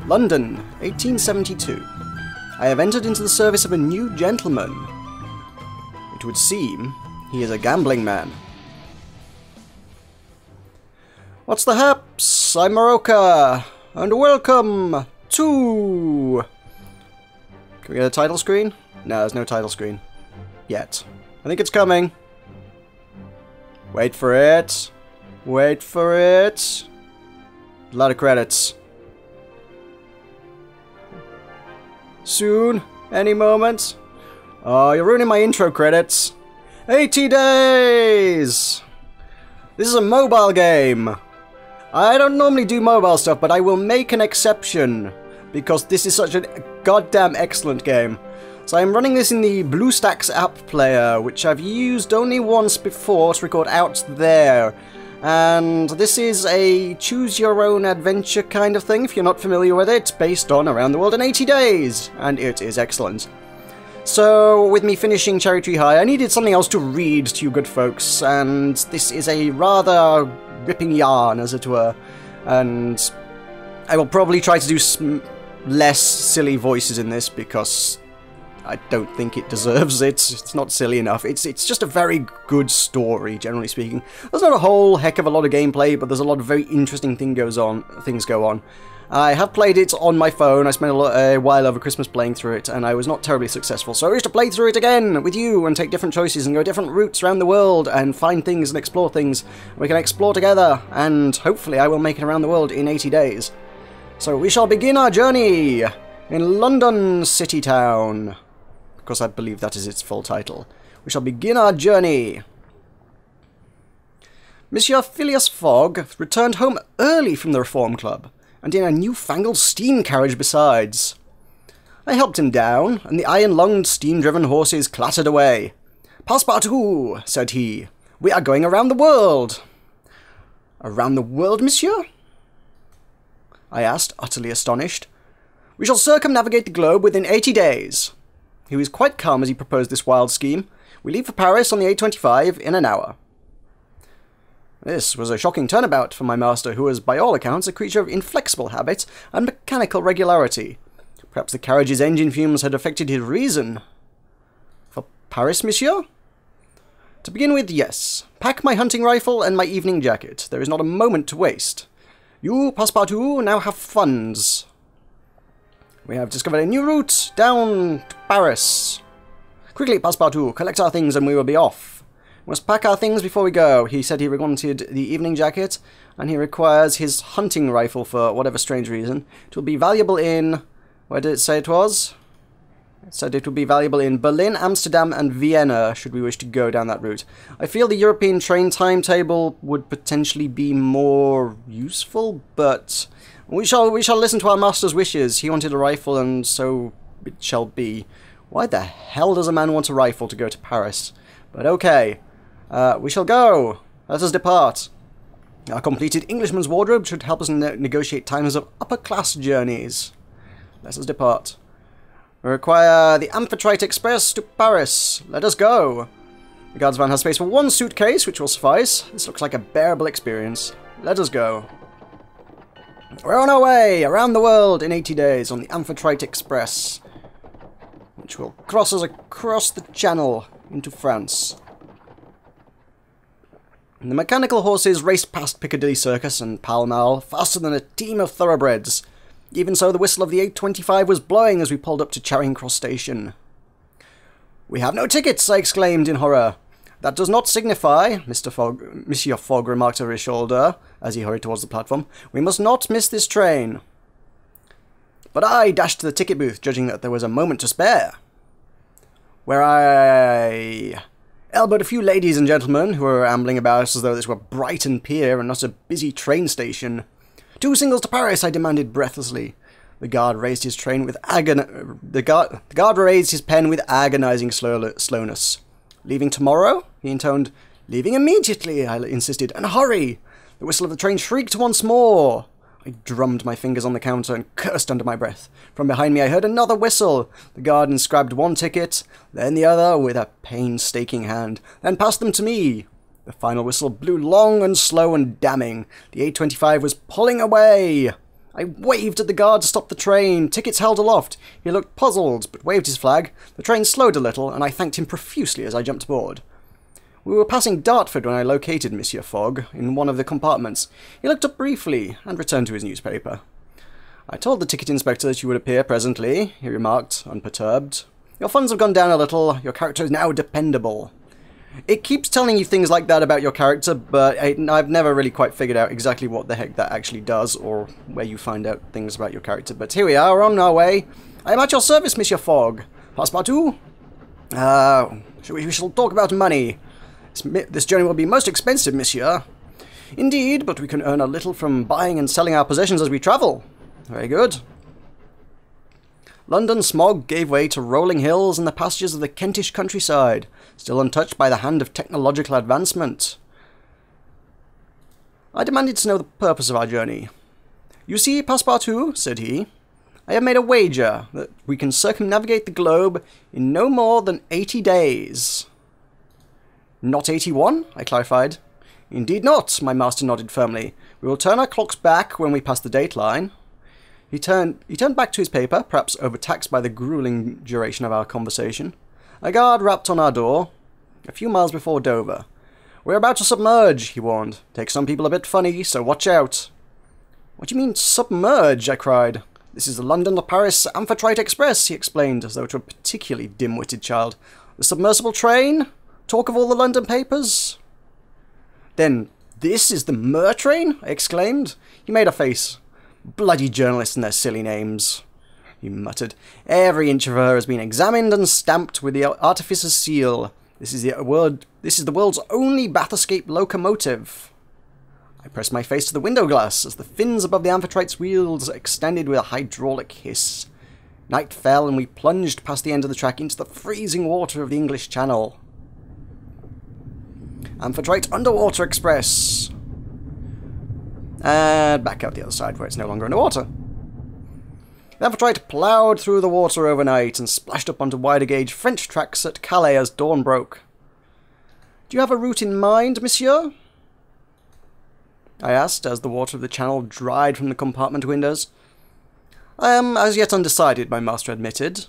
London, 1872. I have entered into the service of a new gentleman. It would seem he is a gambling man. What's the haps? I'm Meroka, and welcome to... Can we get a title screen? No, there's no title screen. Yet. I think it's coming. Wait for it. Wait for it. A lot of credits. Soon. Any moment. Oh, you're ruining my intro credits. 80 days! This is a mobile game. I don't normally do mobile stuff, but I will make an exception. Because this is such a goddamn excellent game. So I'm running this in the BlueStacks app player, which I've used only once before to record out there. And this is a choose-your-own-adventure kind of thing, if you're not familiar with it, based on Around the World in 80 Days, and it is excellent. So, with me finishing Cherry Tree High, I needed something else to read to you good folks, and this is a rather ripping yarn, as it were, and I will probably try to do less silly voices in this, because I don't think it deserves it. It's not silly enough. It's just a very good story, generally speaking. There's not a whole heck of a lot of gameplay, but there's a lot of very interesting things go on. I have played it on my phone. I spent a while over Christmas playing through it, and I was not terribly successful. So I wish to play through it again with you and take different choices and go different routes around the world and find things and explore things. We can explore together, and hopefully I will make it around the world in 80 days. So we shall begin our journey in London City Town. Of course, I believe that is its full title. We shall begin our journey. Monsieur Phileas Fogg returned home early from the Reform Club, and in a newfangled steam carriage besides. I helped him down, and the iron-lunged, steam-driven horses clattered away. "Passepartout," said he, "we are going around the world." "Around the world, monsieur?" I asked, utterly astonished. "We shall circumnavigate the globe within 80 days. He was quite calm as he proposed this wild scheme. We leave for Paris on the 8:25 in an hour. This was a shocking turnabout for my master, who was, by all accounts, a creature of inflexible habit and mechanical regularity. Perhaps the carriage's engine fumes had affected his reason. For Paris, monsieur? To begin with, yes. Pack my hunting rifle and my evening jacket. There is not a moment to waste. You, Passepartout, now have funds. We have discovered a new route down to Paris. Quickly, Passepartout, collect our things and we will be off. We must pack our things before we go. He said he wanted the evening jacket, and he requires his hunting rifle for whatever strange reason. It will be valuable in... Where did it say it was? It said it would be valuable in Berlin, Amsterdam, and Vienna, should we wish to go down that route. I feel the European train timetable would potentially be more useful, but... We shall listen to our master's wishes. He wanted a rifle, and so it shall be. Why the hell does a man want a rifle to go to Paris? But okay. We shall go. Let us depart. Our completed Englishman's wardrobe should help us negotiate times of upper-class journeys. Let us depart. We require the Amphitrite Express to Paris. Let us go. The guard's van has space for one suitcase, which will suffice. This looks like a bearable experience. Let us go. We're on our way around the world in 80 days on the Amphitrite Express, which will cross us across the channel into France. The mechanical horses raced past Piccadilly Circus and Pall Mall faster than a team of thoroughbreds. Even so, the whistle of the 8:25 was blowing as we pulled up to Charing Cross Station. "We have no tickets," I exclaimed in horror. "That does not signify," Monsieur Fogg remarked over his shoulder as he hurried towards the platform. "We must not miss this train." But I dashed to the ticket booth, judging that there was a moment to spare, where I elbowed a few ladies and gentlemen who were ambling about as though this were Brighton Pier and not a busy train station. "2 singles to Paris," I demanded breathlessly. The guard raised his pen with agonizing slowness. "Leaving tomorrow?" he intoned. "Leaving immediately," I insisted, "and hurry!" The whistle of the train shrieked once more. I drummed my fingers on the counter and cursed under my breath. From behind me I heard another whistle. The guard inscribed one ticket, then the other with a painstaking hand, then passed them to me. The final whistle blew long and slow and damning. The 8:25 was pulling away. I waved at the guard to stop the train, tickets held aloft. He looked puzzled, but waved his flag. The train slowed a little, and I thanked him profusely as I jumped aboard. We were passing Dartford when I located Monsieur Fogg in one of the compartments. He looked up briefly, and returned to his newspaper. I told the ticket inspector that you would appear presently, he remarked, unperturbed. Your funds have gone down a little. Your character is now dependable. It keeps telling you things like that about your character, but I've never really quite figured out exactly what the heck that actually does, or where you find out things about your character. But here we are, we're on our way. I am at your service, Monsieur Fogg. Passepartout? We shall talk about money. This journey will be most expensive, monsieur. Indeed, but we can earn a little from buying and selling our possessions as we travel. Very good. London smog gave way to rolling hills and the pastures of the Kentish countryside, still untouched by the hand of technological advancement. I demanded to know the purpose of our journey. You see, Passepartout, said he, I have made a wager that we can circumnavigate the globe in no more than 80 days. Not 81, I clarified. Indeed not, my master nodded firmly. We will turn our clocks back when we pass the date line. He turned back to his paper, perhaps overtaxed by the grueling duration of our conversation. A guard rapped on our door, a few miles before Dover. We're about to submerge, he warned. Take some people a bit funny, so watch out. What do you mean, submerge? I cried. This is the London to Paris Amphitrite Express, he explained, as though to a particularly dim-witted child. The submersible train? Talk of all the London papers? Then, this is the Mer train? I exclaimed. He made a face. Bloody journalists and their silly names, he muttered. Every inch of her has been examined and stamped with the artificer's seal. This is the world's only bath-escape locomotive. I pressed my face to the window glass as the fins above the Amphitrite's wheels extended with a hydraulic hiss. Night fell and we plunged past the end of the track into the freezing water of the English Channel. Amphitrite Underwater Express. And back out the other side where it's no longer underwater. The Amphitrite ploughed through the water overnight and splashed up onto wider gauge French tracks at Calais as dawn broke. Do you have a route in mind, monsieur? I asked as the water of the channel dried from the compartment windows. I am as yet undecided, my master admitted.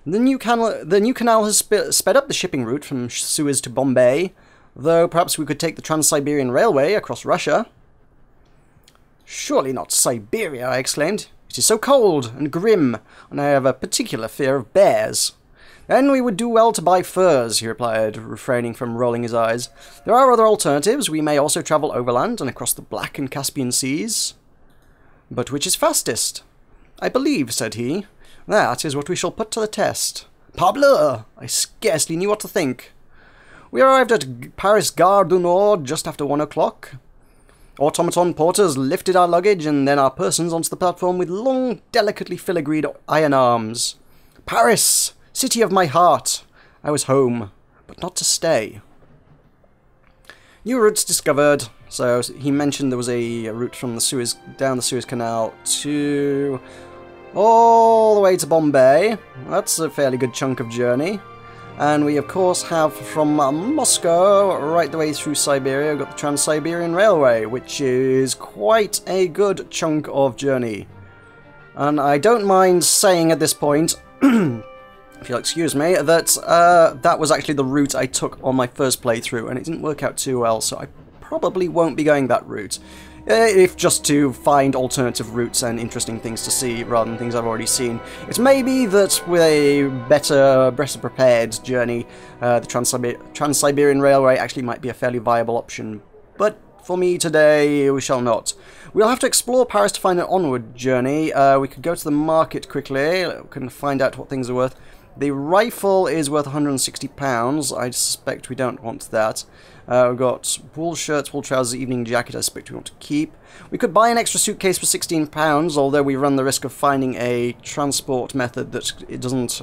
The new canal has sped up the shipping route from Suez to Bombay, though perhaps we could take the Trans-Siberian Railway across Russia. Surely not Siberia, I exclaimed. It is so cold and grim, and I have a particular fear of bears. Then we would do well to buy furs, he replied, refraining from rolling his eyes. There are other alternatives. We may also travel overland and across the Black and Caspian Seas. But which is fastest? I believe, said he, that is what we shall put to the test. Parbleu! I scarcely knew what to think. We arrived at Paris Gare du Nord just after 1 o'clock. Automaton porters lifted our luggage and then our persons onto the platform with long, delicately filigreed iron arms. Paris! City of my heart! I was home, but not to stay. New routes discovered. So he mentioned there was a route from the down the Suez Canal to all the way to Bombay. That's a fairly good chunk of journey. And we, of course, have from Moscow right the way through Siberia, we've got the Trans-Siberian Railway, which is quite a good chunk of journey. And I don't mind saying at this point, if you'll excuse me, that that was actually the route I took on my first playthrough, and it didn't work out too well, so I probably won't be going that route. If just to find alternative routes and interesting things to see rather than things I've already seen. It may be that with a better prepared journey, the Trans-Siberian Railway actually might be a fairly viable option. But for me today, we shall not. We'll have to explore Paris to find an onward journey. We could go to the market quickly, we can find out what things are worth. The rifle is worth £160. I suspect we don't want that. We've got wool shirts, wool trousers, evening jacket I suspect we want to keep. We could buy an extra suitcase for £16, although we run the risk of finding a transport method that it doesn't,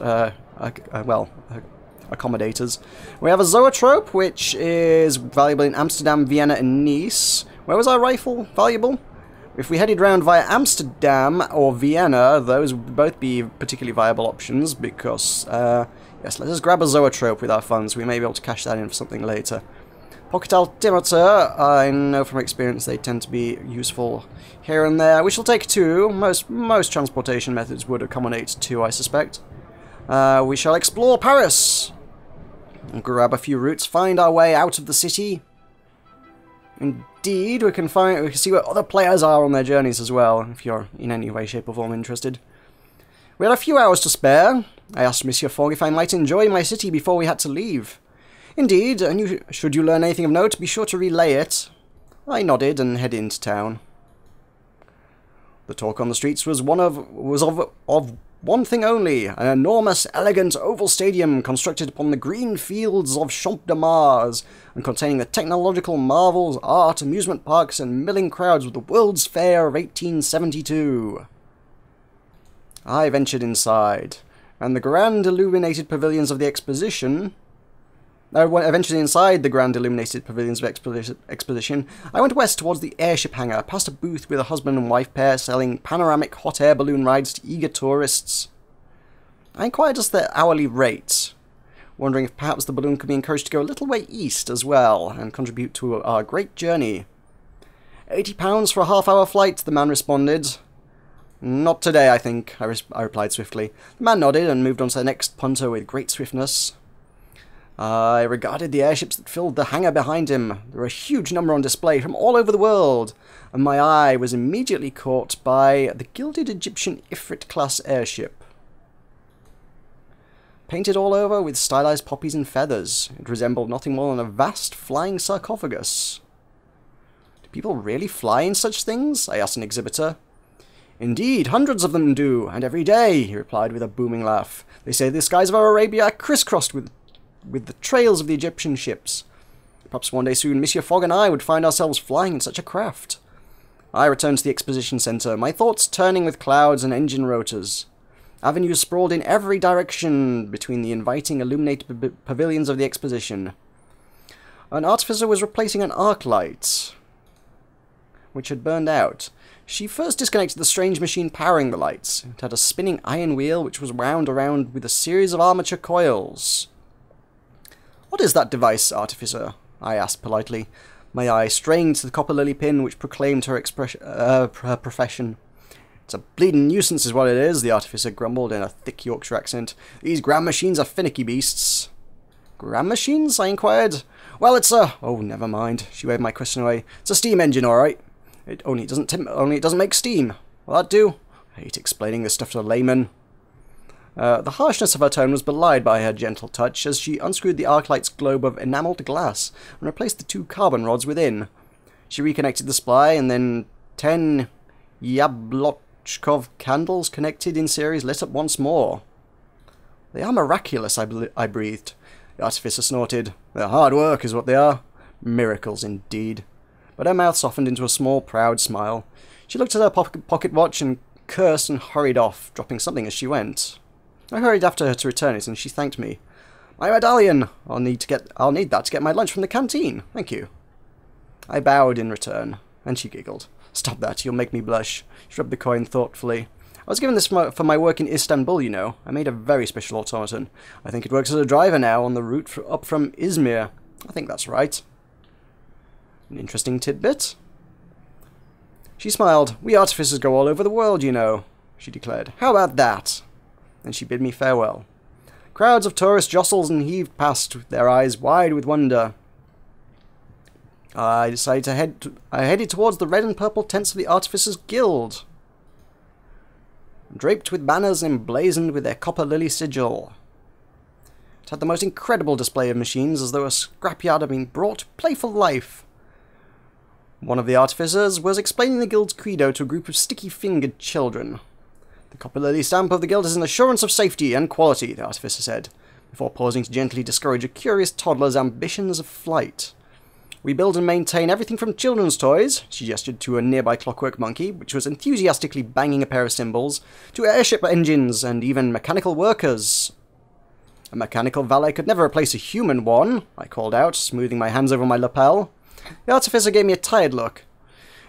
accommodate us. We have a zoetrope, which is valuable in Amsterdam, Vienna, and Nice. Where was our rifle valuable? If we headed round via Amsterdam or Vienna, those would both be particularly viable options, because, yes, let us grab a zoetrope with our funds. We may be able to cash that in for something later. Pocket altimeter, I know from experience they tend to be useful here and there. We shall take 2. Most transportation methods would accommodate 2, I suspect. We shall explore Paris. And grab a few routes, find our way out of the city. Indeed, we can see where other players are on their journeys as well, if you're in any way, shape or form interested. We had a few hours to spare. I asked Monsieur Fogg if I might enjoy my city before we had to leave. Indeed, and should you learn anything of note, be sure to relay it. I nodded and headed into town. The talk on the streets was of one thing only, an enormous, elegant oval stadium constructed upon the green fields of Champ de Mars, and containing the technological marvels, art, amusement parks, and milling crowds of the World's Fair of 1872. I ventured inside, and the grand illuminated pavilions of the exposition... Eventually inside the grand illuminated pavilions of exposition, I went west towards the airship hangar, past a booth with a husband and wife pair selling panoramic hot air balloon rides to eager tourists. I inquired as to their hourly rate, wondering if perhaps the balloon could be encouraged to go a little way east as well, and contribute to our great journey. £80 for a half-hour flight, the man responded. Not today, I think, I replied swiftly. The man nodded and moved on to the next punter with great swiftness. I regarded the airships that filled the hangar behind him. There were a huge number on display from all over the world, and my eye was immediately caught by the gilded Egyptian Ifrit-class airship. Painted all over with stylized poppies and feathers, it resembled nothing more than a vast flying sarcophagus. Do people really fly in such things? I asked an exhibitor. Indeed, hundreds of them do, and every day, he replied with a booming laugh. They say the skies of our Arabia are crisscrossed with the trails of the Egyptian ships. Perhaps one day soon Monsieur Fogg and I would find ourselves flying in such a craft. I returned to the exposition centre, my thoughts turning with clouds and engine rotors. Avenues sprawled in every direction between the inviting illuminated pavilions of the exposition. An artificer was replacing an arc light, which had burned out. She first disconnected the strange machine powering the lights. It had a spinning iron wheel which was wound around with a series of armature coils. "What is that device, artificer?" I asked politely, my eye straying to the copper lily pin which proclaimed her profession. "It's a bleeding nuisance is what it is," the artificer grumbled in a thick Yorkshire accent. "These gram machines are finicky beasts." "Gram machines?" I inquired. "Well, it's a..." "Oh, never mind." She waved my question away. "It's a steam engine, all right. Only it doesn't make steam. Will that do? I hate explaining this stuff to a layman." The harshness of her tone was belied by her gentle touch as she unscrewed the arc light's globe of enamelled glass and replaced the 2 carbon rods within. She reconnected the supply, and then 10 Yablotchkov candles connected in series lit up once more. "They are miraculous," I breathed. The artificer snorted. "They're hard work is what they are. Miracles indeed." But her mouth softened into a small, proud smile. She looked at her pocket watch and cursed and hurried off, dropping something as she went. I hurried after her to return it, and she thanked me. "My medallion! I'll need that to get my lunch from the canteen. Thank you." I bowed in return, and she giggled. "Stop that, you'll make me blush." She rubbed the coin thoughtfully. "I was given this for my work in Istanbul, you know. I made a very special automaton. I think it works as a driver now on the route up from Izmir. I think that's right." An interesting tidbit. She smiled. "We artificers go all over the world, you know," she declared. "How about that?" And she bid me farewell. Crowds of tourists jostled and heaved past, their eyes wide with wonder. I headed towards the red and purple tents of the Artificers' Guild, draped with banners emblazoned with their copper lily sigil. It had the most incredible display of machines, as though a scrapyard had been brought to playful life. One of the artificers was explaining the guild's credo to a group of sticky-fingered children. "The copper lily stamp of the guild is an assurance of safety and quality," the artificer said, before pausing to gently discourage a curious toddler's ambitions of flight. "We build and maintain everything from children's toys," she gestured to a nearby clockwork monkey, which was enthusiastically banging a pair of cymbals, "to airship engines and even mechanical workers." "A mechanical valet could never replace a human one," I called out, smoothing my hands over my lapel. The artificer gave me a tired look.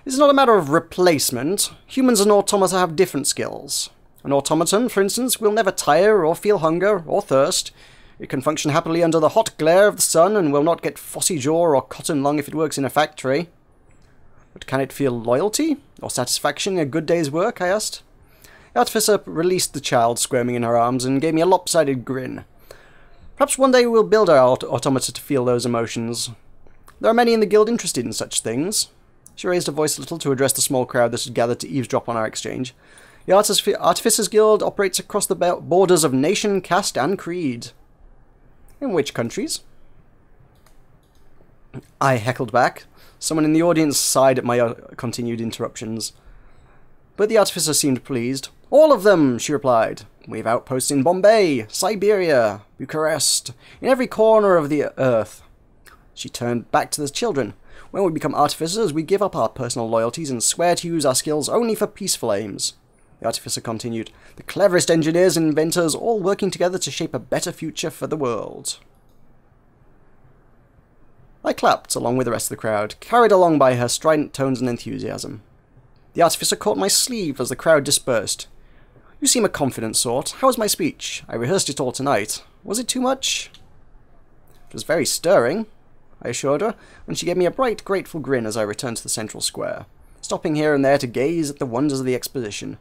"It's not a matter of replacement. Humans and automata have different skills. An automaton, for instance, will never tire or feel hunger or thirst. It can function happily under the hot glare of the sun and will not get phossy jaw or cotton lung if it works in a factory. But can it feel loyalty or satisfaction in a good day's work, I asked. The artificer released the child squirming in her arms and gave me a lopsided grin. Perhaps one day we'll build our automata to feel those emotions. There are many in the guild interested in such things. She raised her voice a little to address the small crowd that had gathered to eavesdrop on our exchange. The Artificers Guild operates across the borders of nation, caste, and creed. In which countries? I heckled back. Someone in the audience sighed at my continued interruptions. But the artificer seemed pleased. All of them, she replied. We have outposts in Bombay, Siberia, Bucharest, in every corner of the earth. She turned back to the children. When we become artificers, we give up our personal loyalties and swear to use our skills only for peaceful aims. The artificer continued. The cleverest engineers and inventors all working together to shape a better future for the world. I clapped along with the rest of the crowd, carried along by her strident tones and enthusiasm. The artificer caught my sleeve as the crowd dispersed. You seem a confident sort. How was my speech? I rehearsed it all tonight. Was it too much? It was very stirring, I assured her, and she gave me a bright, grateful grin as I returned to the central square, stopping here and there to gaze at the wonders of the exposition.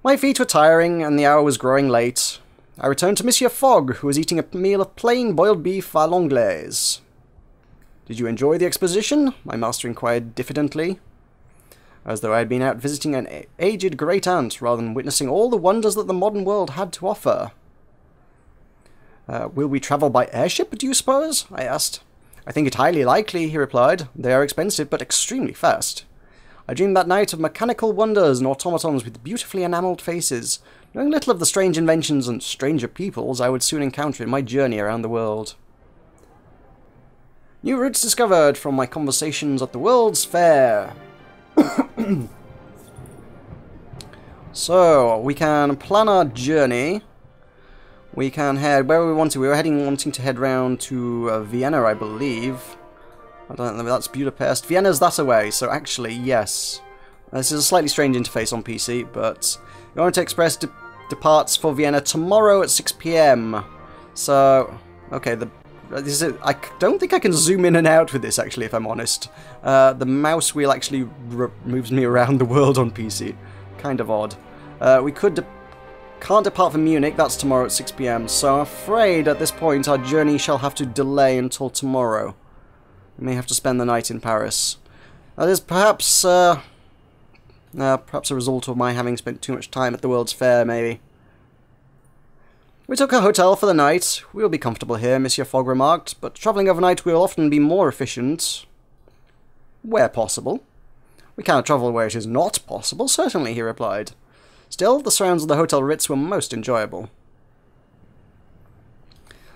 My feet were tiring, and the hour was growing late. I returned to Monsieur Fogg, who was eating a meal of plain boiled beef à l'anglaise. Did you enjoy the exposition? My master inquired diffidently, as though I had been out visiting an aged great-aunt rather than witnessing all the wonders that the modern world had to offer. Will we travel by airship, do you suppose? I asked. I think it highly likely, he replied. They are expensive, but extremely fast. I dreamed that night of mechanical wonders and automatons with beautifully enamelled faces, knowing little of the strange inventions and stranger peoples I would soon encounter in my journey around the world. New routes discovered from my conversations at the World's Fair. So, we can plan our journey. We can head where we want to. We were wanting to head round to Vienna, I believe. I don't know, that's Budapest. Vienna's that away, so actually, yes. This is a slightly strange interface on PC, but the Orient Express departs for Vienna tomorrow at 6 PM. So, okay, I don't think I can zoom in and out with this, actually, if I'm honest. The mouse wheel actually moves me around the world on PC. Kind of odd. We can't depart from Munich, that's tomorrow at 6 PM, so I'm afraid at this point our journey shall have to delay until tomorrow. We may have to spend the night in Paris. That is perhaps a result of my having spent too much time at the World's Fair, maybe. We took a hotel for the night. We will be comfortable here, Monsieur Fogg remarked, but travelling overnight will often be more efficient. Where possible. We cannot travel where it is not possible, certainly, he replied. Still, the surrounds of the Hotel Ritz were most enjoyable.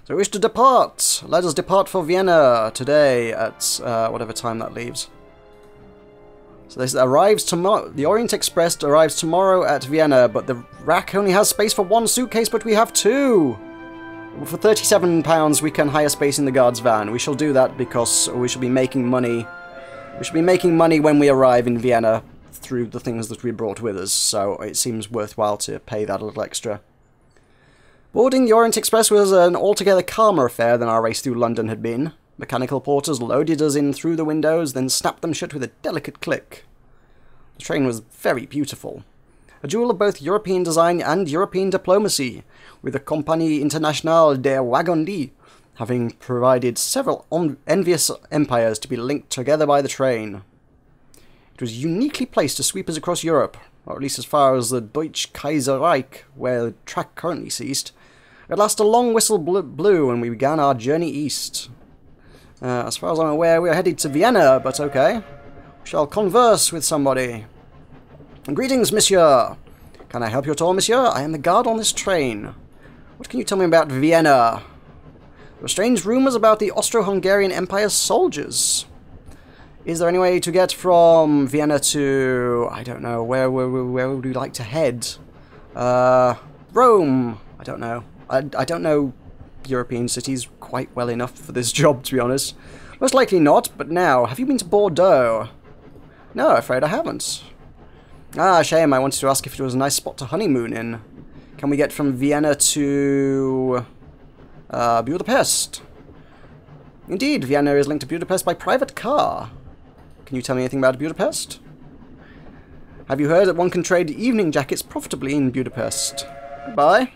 So we wish to depart. Let us depart for Vienna today at whatever time that leaves. So this arrives tomorrow. The Orient Express arrives tomorrow at Vienna, but the rack only has space for one suitcase, but we have two. For £37, we can hire space in the guard's van. We shall do that because we shall be making money. We shall be making money when we arrive in Vienna through the things that we brought with us, so it seems worthwhile to pay that a little extra. Boarding the Orient Express was an altogether calmer affair than our race through London had been. Mechanical porters loaded us in through the windows, then snapped them shut with a delicate click. The train was very beautiful. A jewel of both European design and European diplomacy, with the Compagnie Internationale der Wagons having provided several envious empires to be linked together by the train. It was uniquely placed to sweep us across Europe, or at least as far as the Deutsche Kaiserreich, where the track currently ceased. At last a long whistle blew and we began our journey east. As far as I'm aware, we are headed to Vienna, but okay. We shall converse with somebody. Greetings, monsieur. Can I help you at all, monsieur? I am the guard on this train. What can you tell me about Vienna? There are strange rumours about the Austro-Hungarian Empire's soldiers. Is there any way to get from Vienna to, I don't know, where would we like to head? Rome. I don't know. I don't know European cities quite well enough for this job, to be honest. Most likely not, but now, have you been to Bordeaux? No, afraid I haven't. Ah, shame. I wanted to ask if it was a nice spot to honeymoon in. Can we get from Vienna to Budapest. Indeed, Vienna is linked to Budapest by private car. Can you tell me anything about Budapest? Have you heard that one can trade evening jackets profitably in Budapest? Goodbye.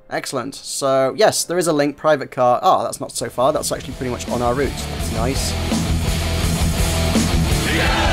Excellent. So, yes, there is a link, private car. Ah, that's not so far. That's actually pretty much on our route. That's nice. Yeah!